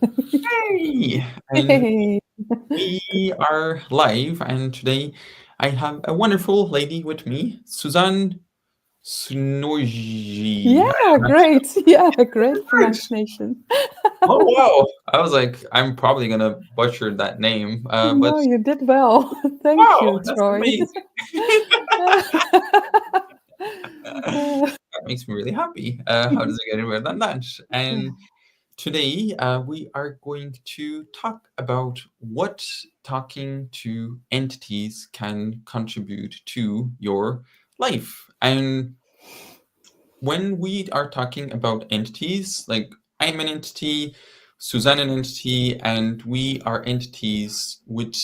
Hey, and Hey. we are live, and today I have a wonderful lady with me, Suzanne Snoji. Yeah, I'm great. Yeah, great right. pronunciation. Oh wow! I was like, I'm probably gonna butcher that name, but No, you did well. Thank you, wow, that's Troy. amazing. That makes me really happy. How does it get any better than that? And today, we are going to talk about what talking to entities can contribute to your life. And when we are talking about entities, like I'm an entity, Suzanne an entity, and we are entities with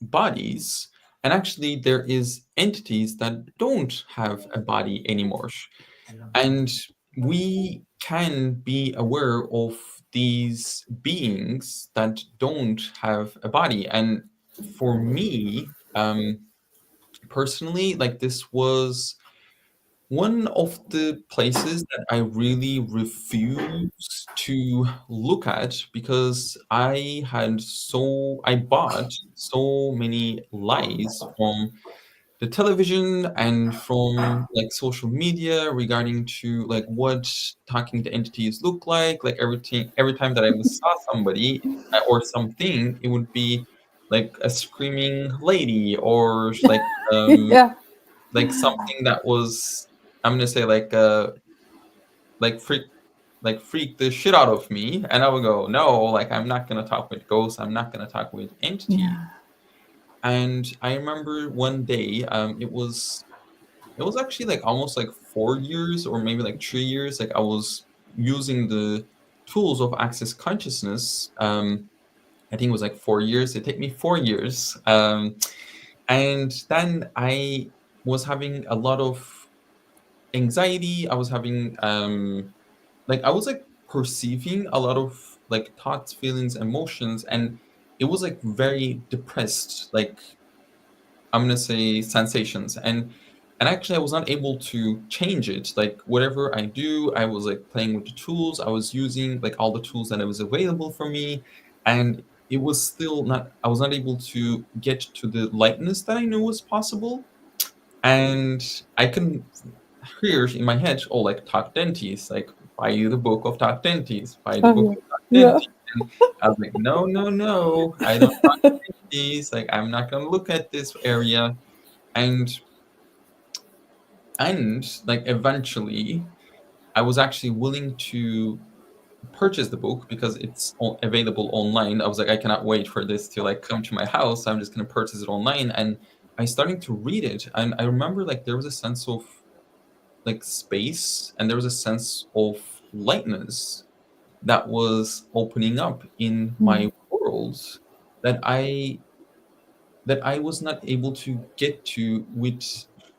bodies. And actually, there is entities that don't have a body anymore. And we can be aware of these beings that don't have a body. And for me, personally, like this was one of the places that I really refuse to look at because I bought so many lies from the television and from like social media regarding to like what talking to entities look like every time that I saw somebody or something, it would be like a screaming lady or Yeah. like something that was, I'm gonna say, like freak the shit out of me, and I would go, no, like I'm not gonna talk with ghosts, I'm not gonna talk with entities. Yeah. And I remember one day, it was actually like almost like 4 years or maybe like 3 years. Like I was using the tools of Access Consciousness. I think it was like 4 years. It took me 4 years. And then I was having a lot of anxiety. I was having like I was like perceiving a lot of like thoughts, feelings, emotions, and it was like very depressed. Like I'm gonna say sensations, and actually I was not able to change it. Like whatever I do, I was like playing with the tools. I was using like all the tools that was available for me, and it was still not. I was not able to get to the lightness that I knew was possible, and I can hear in my head, oh, like talk dentist, like buy you the book of talk dentist, buy the Oh, book yeah. of talk Yeah. dentist. And I was like, no, no, no, I don't talk dentist. Like I'm not gonna look at this area. And like eventually I was actually willing to purchase the book because it's available online. I was like, I cannot wait for this to like come to my house. I'm just gonna purchase it online. And I starting to read it, and I remember like there was a sense of like space, and there was a sense of lightness that was opening up in my Mm. world that I was not able to get to with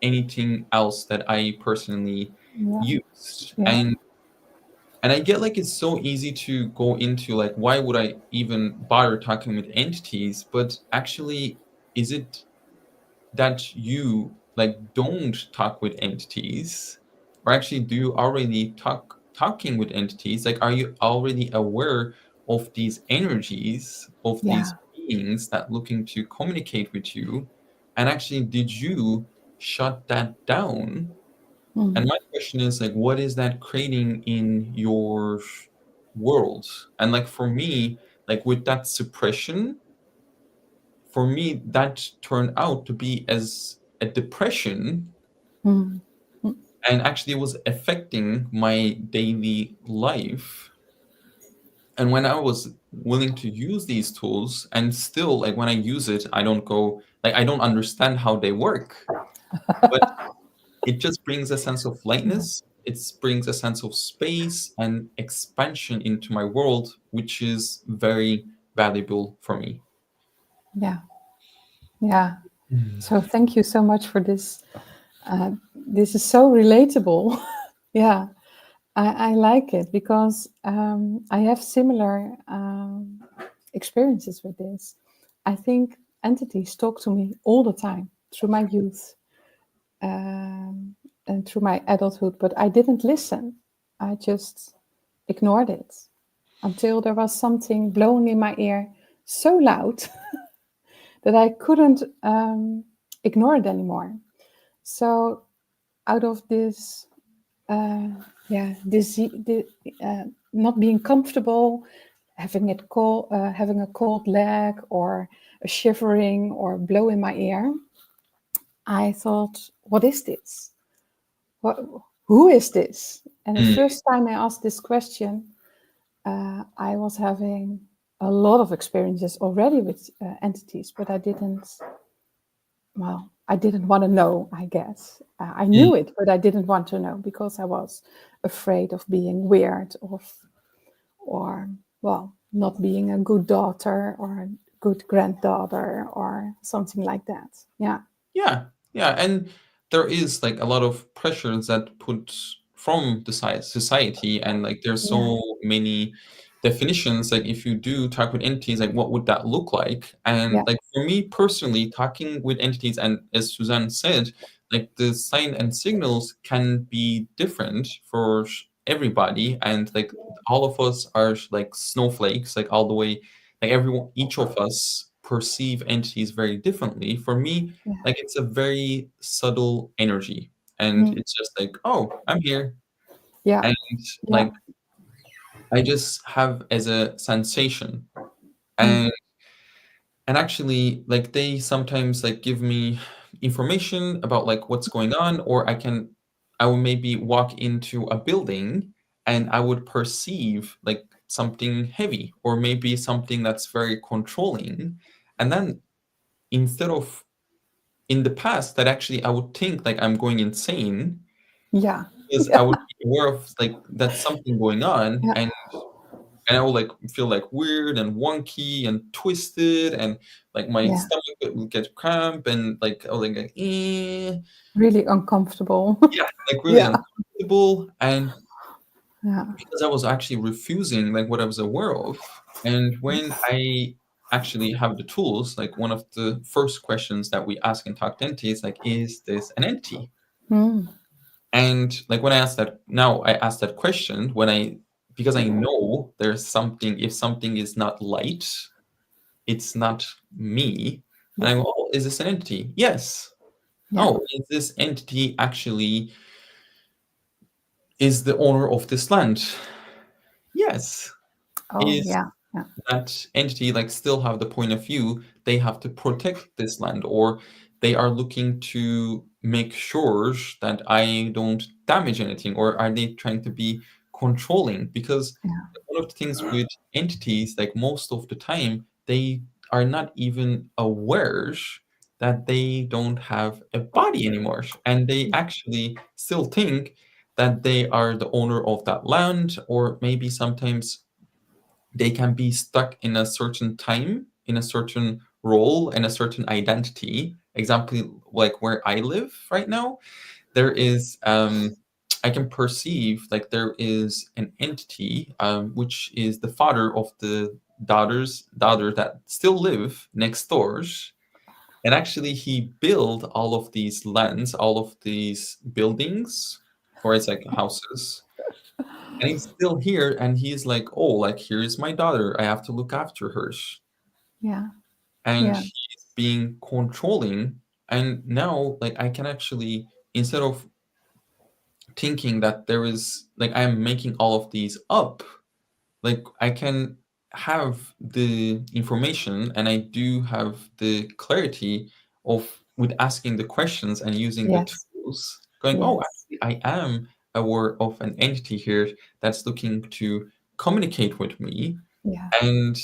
anything else that I personally Yeah. used. Yeah. And I get like it's so easy to go into like why would I even bother talking with entities, but actually is it that you like don't talk with entities, or actually do you already talking with entities? Like are you already aware of these energies, of these Yeah. beings that looking to communicate with you, and actually did you shut that down? And Mm. my question is like what is that creating in your world? And like for me, like with that suppression, for me that turned out to be as a depression, Mm. Mm. and actually it was affecting my daily life. And when I was willing to use these tools, and still like when I use it, I don't go like I don't understand how they work, but it just brings a sense of Yeah. lightness, it brings a sense of space and expansion into my world, which is very valuable for me. Yeah. Yeah. So thank you so much for this. This is so relatable. Yeah. I like it because I have similar experiences with this. I think entities talk to me all the time through my youth um, and through my adulthood, but I didn't listen. I just ignored it. until there was something blowing in my ear so loud that I couldn't ignore it anymore. So out of this, not being comfortable, having having a cold leg or a shivering or blow in my ear, I thought, what is this? Who is this? And the first time I asked this question, I was having a lot of experiences already with entities, but I didn't want to know, I guess. I knew it, but I didn't want to know because I was afraid of being weird or not being a good daughter or a good granddaughter or something like that. Yeah. Yeah, and there is like a lot of pressures that put from the society, and like there's so many definitions. Like if you do talk with entities, like what would that look like? And Yeah. like for me personally, talking with entities, and as Suzanne said, like the sign and signals can be different for everybody, and like all of us are like snowflakes, like all the way, like everyone, each of us perceive entities very differently. For me, like it's a very subtle energy, and it's just like, oh, I'm here, Yeah. and Yeah. like I just have as a sensation, Mm. and actually like they sometimes like give me information about like what's going on, or I will maybe walk into a building and I would perceive like something heavy or maybe something that's very controlling, and then instead of, in the past, that actually I would think like I'm going insane Yeah. because I Yeah. would be aware of like that's something going on, Yeah. and I would like feel like weird and wonky and twisted, and like my Yeah. stomach would get cramp, and like I was like, eh. Really uncomfortable. Yeah, like really Yeah. uncomfortable, and Yeah. because I was actually refusing like what I was aware of, and when I actually have the tools, like one of the first questions that we ask in Talk Denti is like, is this an entity? Mm. And like when I asked that, now I asked that question because I know there's something, if something is not light, it's not me. And I go, oh, is this an entity? Yes. Yeah. Oh, is this entity actually is the owner of this land? Yes. Oh, Is yeah. Yeah. that entity like still have the point of view they have to protect this land, or they are looking to make sure that I don't damage anything, or are they trying to be controlling? Because Yeah. one of the things with entities, like most of the time, they are not even aware that they don't have a body anymore, and they actually still think that they are the owner of that land, or maybe sometimes they can be stuck in a certain time, in a certain role, and a certain identity. Example, like where I live right now, there is I can perceive like there is an entity which is the father of the daughter that still live next doors, and actually he built all of these lands, all of these buildings, or it's like houses, and he's still here, and he's like, oh, like here is my daughter, I have to look after her, Yeah. and Yeah. he's being controlling. And now like I can actually, instead of thinking that there is like I'm making all of these up, like I can have the information, and I do have the clarity of, with asking the questions and using the Yes. tools, going, oh, Yes. actually I am aware of an entity here that's looking to communicate with me. Yeah. And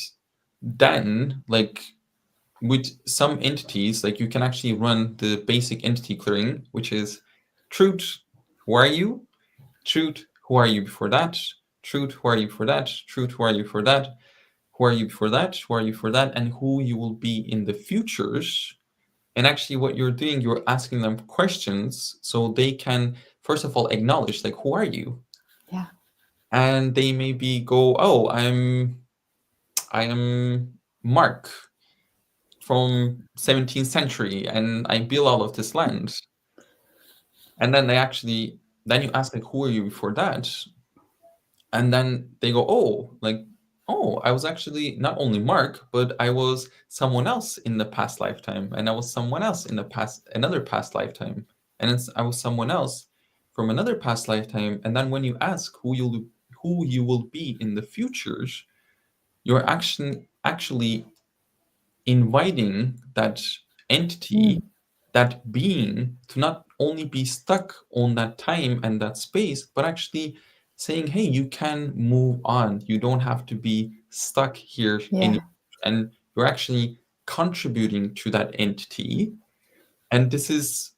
then like with some entities, like you can actually run the basic entity clearing, which is truth, who are you? Truth, who are you before that? Truth, who are you for that? Truth, who are you for that? Who are you before that? Who are you for that? And who you will be in the futures. And actually what you're doing, you're asking them questions so they can first of all acknowledge like, who are you? Yeah. And they maybe go, oh, I am Mark from 17th century, and I built all of this land. And then then you ask like, who are you before that? And then they go, oh, like oh, I was actually not only Mark, but I was someone else in the past lifetime, and I was someone else in another past lifetime, and I was someone else from another past lifetime. And then when you ask who you will be in the futures, you're actually inviting that entity, Mm. that being, to not only be stuck on that time and that space, but actually saying, hey, you can move on. You don't have to be stuck here Yeah. anymore. And you're actually contributing to that entity. And this is,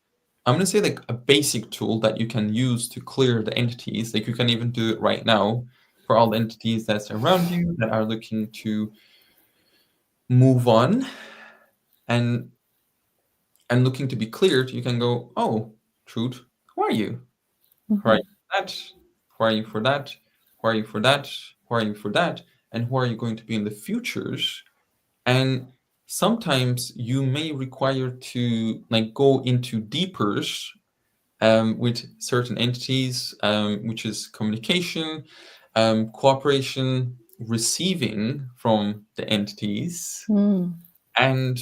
I'm going to say, like a basic tool that you can use to clear the entities. Like you can even do it right now for all the entities that's around you that are looking to move on and looking to be cleared. You can go, oh, truth, who are you? Who are Mhm. you for that? Who are you for that? Who are you for that? Who are you for that? And who are you going to be in the futures? And sometimes you may require to like go into deepers with certain entities, which is communication, cooperation, receiving from the entities, Mm. and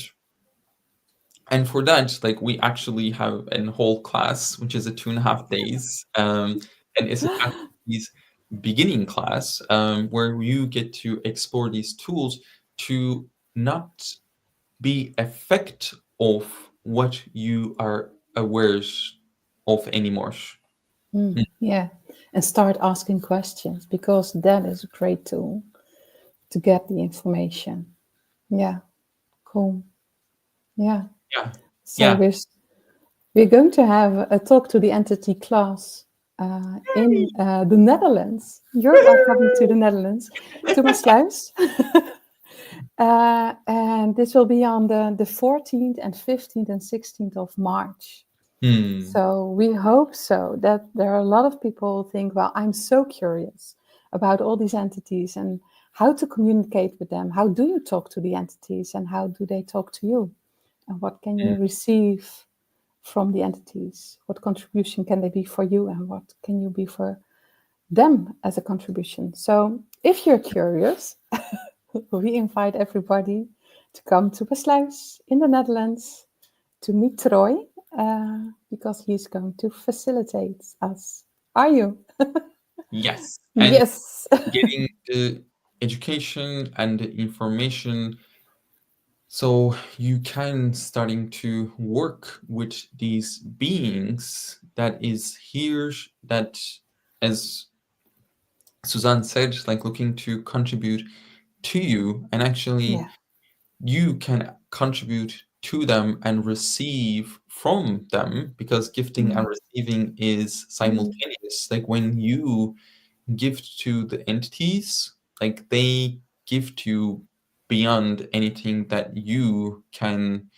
for that, like we actually have a whole class, which is a 2.5 days, and it's an activities beginning class, where you get to explore these tools to not be effect of what you are aware of anymore. Mm. Yeah. And start asking questions, because that is a great tool to get the information. Yeah. Cool. Yeah. Yeah, So yeah. we're going to have a talk to the entity class in the Netherlands. You are coming to the Netherlands, to Maassluis. And this will be on the 14th and 15th and 16th of March. Hmm. So we hope so that there are a lot of people who think, well, I'm so curious about all these entities and how to communicate with them. How do you talk to the entities and how do they talk to you? And what can you receive from the entities? What contribution can they be for you and what can you be for them as a contribution? So if you're curious, we invite everybody to come to Maassluis in the Netherlands to meet Troy, because he's going to facilitate us. Are you? Yes, and Yes. getting the education and the information so you can starting to work with these beings that is here, that, as Suzanne said, like looking to contribute to you, and actually Yeah. you can contribute to them and receive from them, because gifting and Mm. receiving is Mm. simultaneous. Like when you gift to the entities, like they gift you beyond anything that you can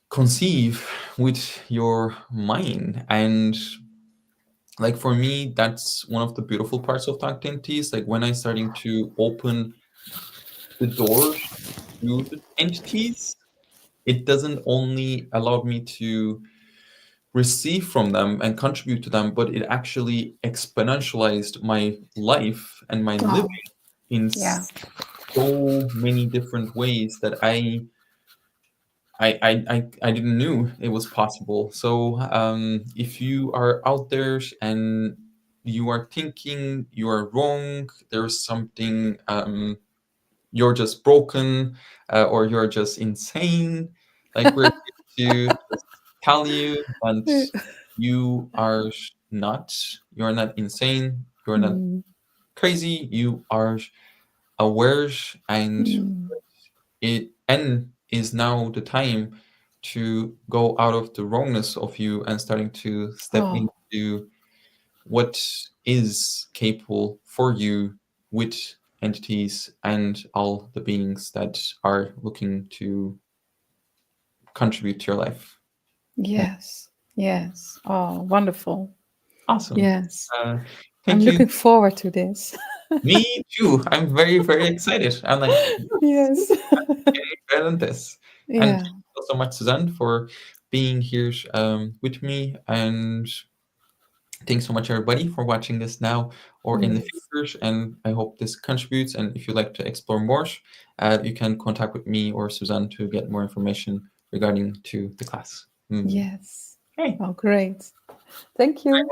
conceive with your mind. And like for me, that's one of the beautiful parts of Dark Entities. Like when I starting to open the doors to the entities, it doesn't only allow me to receive from them and contribute to them, but it actually exponentialized my life and my living Oh, in yeah. so many different ways that I didn't knew it was possible. So if you are out there and you are thinking you are wrong, there's something, you're just broken, or you're just insane, like we're here to just tell you that you are not, you're not insane, you're not Mm. crazy, you are aware, and Mm. it and is now the time to go out of the wrongness of you and starting to step Oh, into what is capable for you with entities and all the beings that are looking to contribute to your life. yes. Yes. Oh, wonderful. Awesome. Yes. Uh, I'm Thank you. looking forward to this. Me too. I'm very, very excited. I'm like, yes, Yes. getting better than this. And Yeah. thank you so much, Suzanne, for being here with me and Thanks so much, everybody, for watching this now or in the Yes. future. And I hope this contributes. And if you'd like to explore more, you can contact with me or Suzanne to get more information regarding to the class. Yes. Okay. Oh, great. Thank you.